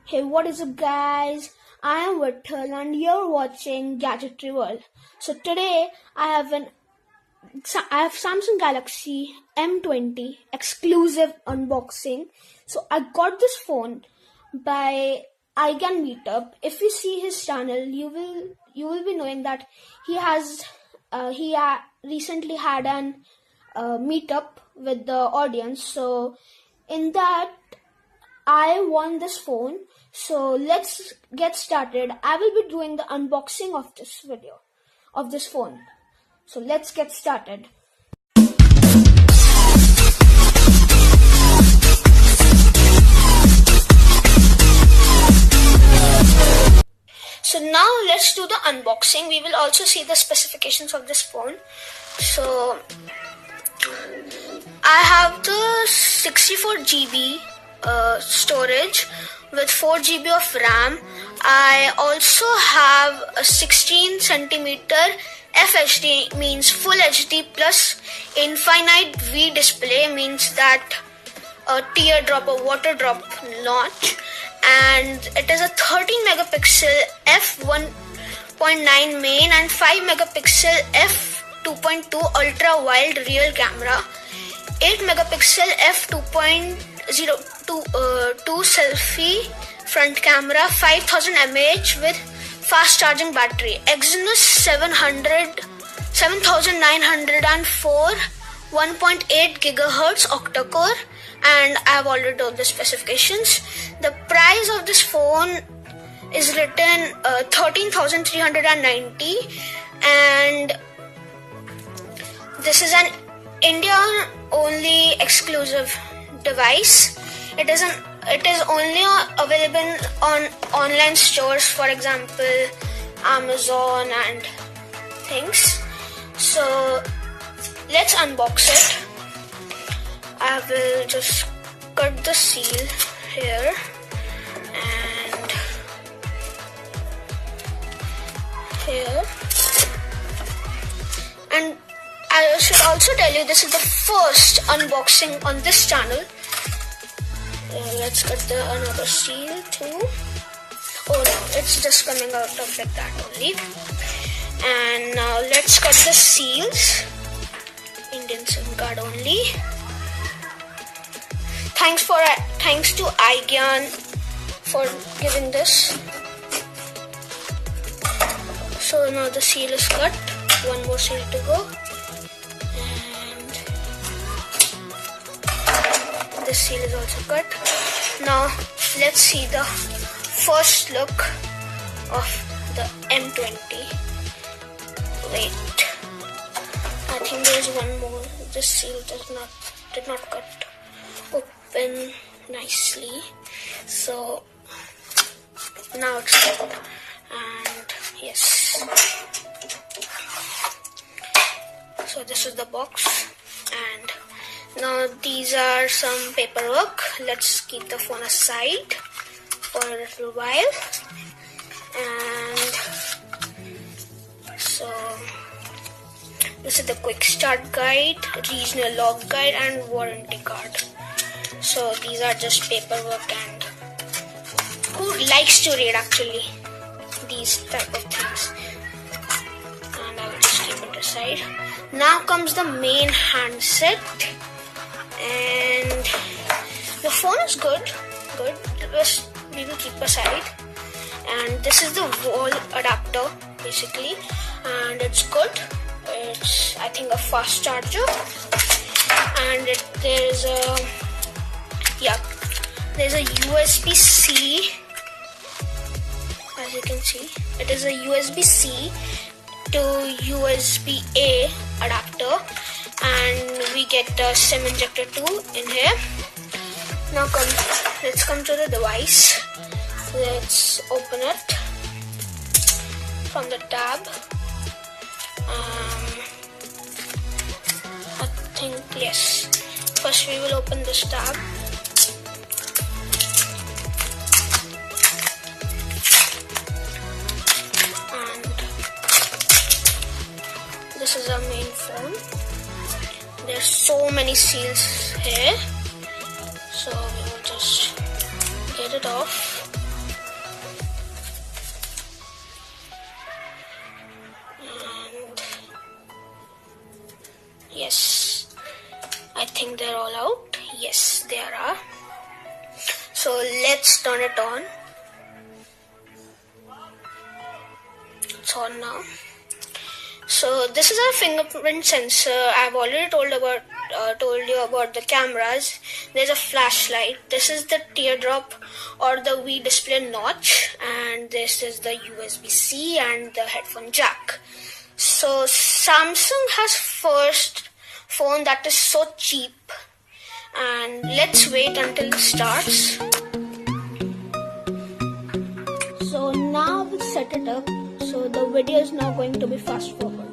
Hey, what is up, guys? I am Vittal and you're watching Gadgetry World. So today I have Samsung Galaxy M20 exclusive unboxing. So I got this phone by Igan Meetup. If you see his channel, you will be knowing that he recently had an meetup with the audience. So in that I won this phone. So let's get started. I will be doing the unboxing of this phone. So let's get started. So now let's do the unboxing. We will also see the specifications of this phone. So I have the 64 GB storage with 4 GB of RAM. I also have a 16 centimeter FHD, means full HD plus infinite V display, means that a teardrop or water drop notch, and it is a 13 megapixel f1.9 main and 5 megapixel f2.2 ultra wide real camera, 8 megapixel f2.02 selfie front camera, 5000 mAh with fast charging battery, Exynos 7904 1.8 gigahertz octa-core, and I have already told the specifications. The price of this phone is written 13,390, and this is an India only exclusive device. It is only available on online stores, for example Amazon and things. So let's unbox it. I will just cut the seal here and here, and I should also tell you this is the first unboxing on this channel. Let's cut another seal too. Oh no, it's just coming out of like that only. And now let's cut the seals. Indian SIM card only. Thanks to iGyan for giving this. So now the seal is cut. One more seal to go. This seal is also cut. Now let's see the first look of the M20. Wait, I think there's one more. This seal did not cut open nicely. So now it's cut, and yes. So this is the box, and now these are some paperwork. Let's keep the phone aside for a little while. And so this is the quick start guide, regional log guide, and warranty card. So these are just paperwork, and who likes to read actually these type of things? And I will just keep it aside. Now comes the main handset. And the phone is good. We will keep aside. And this is the wall adapter basically, and it's good. It's, I think, a fast charger, and there's a USB-C. As you can see, it is a USB-C to USB-A adapter. And we get the SIM injector too in here. Now let's come to the device. Let's open it from the tab. I think yes. First we will open this tab. And this is our main phone. There's so many seals here, so we will just get it off. let's turn it on. It's on now. So this is our fingerprint sensor. I've already told you about the cameras. There's a flashlight. This is the teardrop or the V display notch, and this is the USB-C and the headphone jack. So Samsung has first phone that is so cheap, and let's wait until it starts. So now we'll set it up. So the video is now going to be fast forward.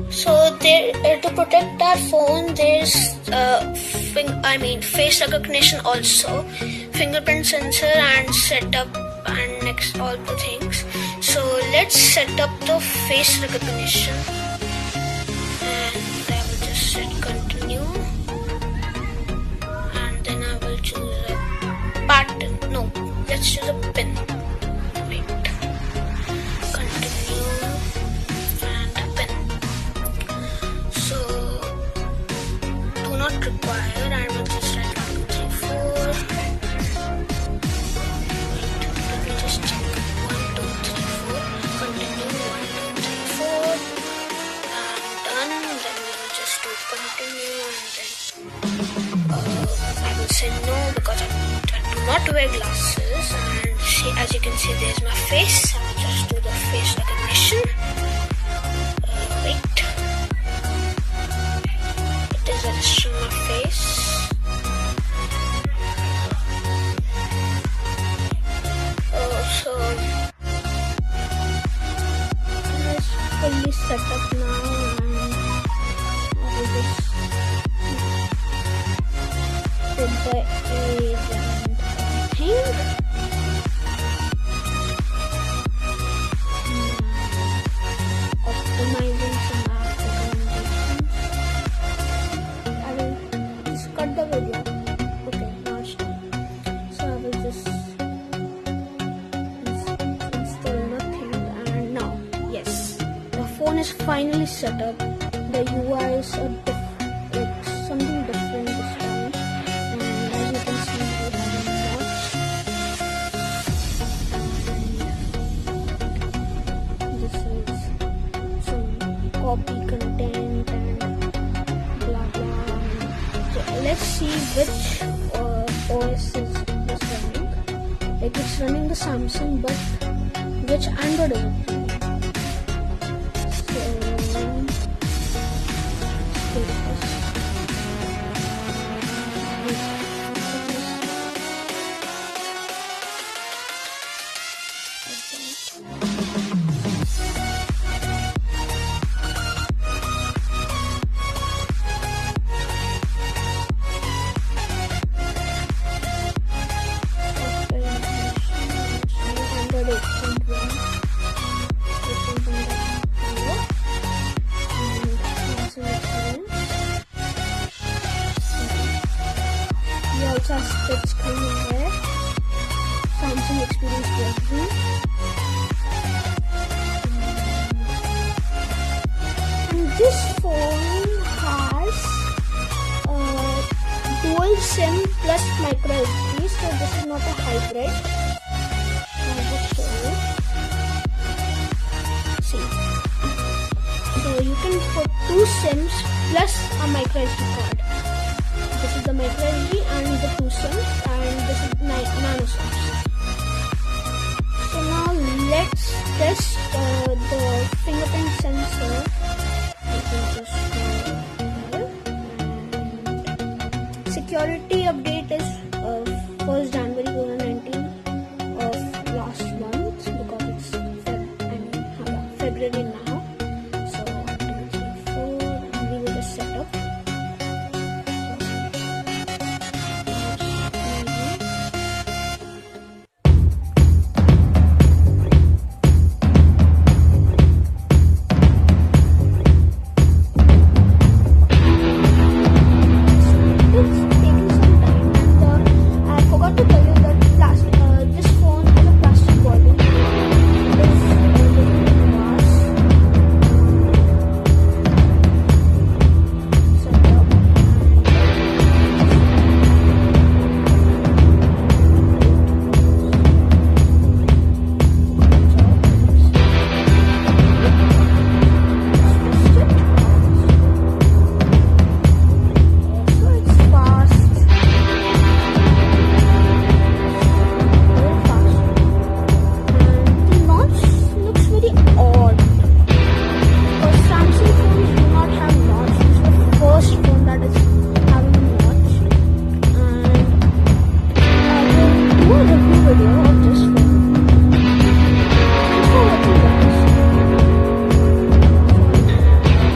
So to protect our phone, there's face recognition also, fingerprint sensor and setup and next all the things. So let's set up the face recognition, and I will just set continue, and then I will choose a pattern. No, let's choose a pin. Wait, continue and a pin. So do not require. I will just write 1, 2, 3, 4. Say no because I do not wear glasses, and see, as you can see, there's my face. I will just do the face recognition. Wait, it is registering my face. So it is fully set up now, and I will just put the age and everything. Optimizing some app recommendations. I will just cut the video. Okay, now it's done. So I will just install nothing, and now, yes, the phone is finally set up. The UI is something different this time. Copy content and blah blah. So let's see which OS is this running. Like it's running the Samsung, but which Android is it running? Also has split screen here, Samsung Experience version, and this phone has dual SIM plus micro SD, so this is not a hybrid. I'll just show you. See, so you can put 2 SIMs plus a micro SD card. This is the micro SD and the 2 SIMs, and this is nano SIMs. So now let's test the fingerprint sensor. You can just security update is 1st January 2019 of last month, because it's February now. So 1, 2, 3, 4, and we will just set up. review video of this phone. Thanks for watching, guys.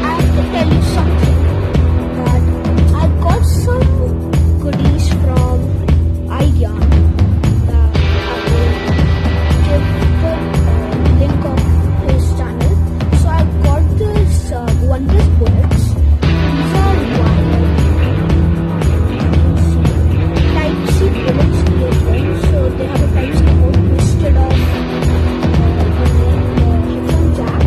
I have to tell you something, that I got some goodies from iGyan that I will give the link of his channel. So I got this wondrous bullets. These are wired Type-C bullets created, so they have a Type-C port instead of headphone jack,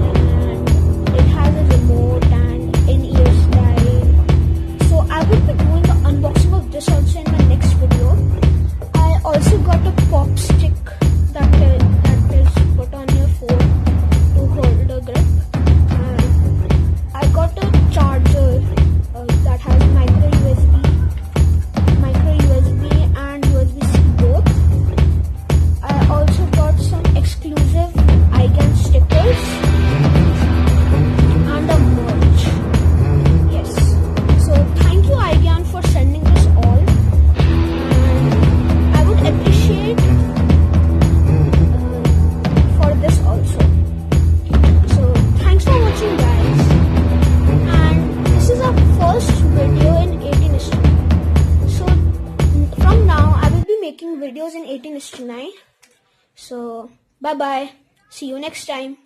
and it has a remote and in-ear style. So I will be doing the unboxing of this also in my next video. I also got a pop stick that is put on your phone to hold the grip, and I got a charger that has micro USB and USB-C both. I also got some exclusive iGyan stickers and a merch. Yes. So thank you iGyan for sending this all, and I would appreciate for this also. So thanks for watching, guys. And this is our first video in 18:9. So from now I will be making videos in 18:9. So bye bye. See you next time.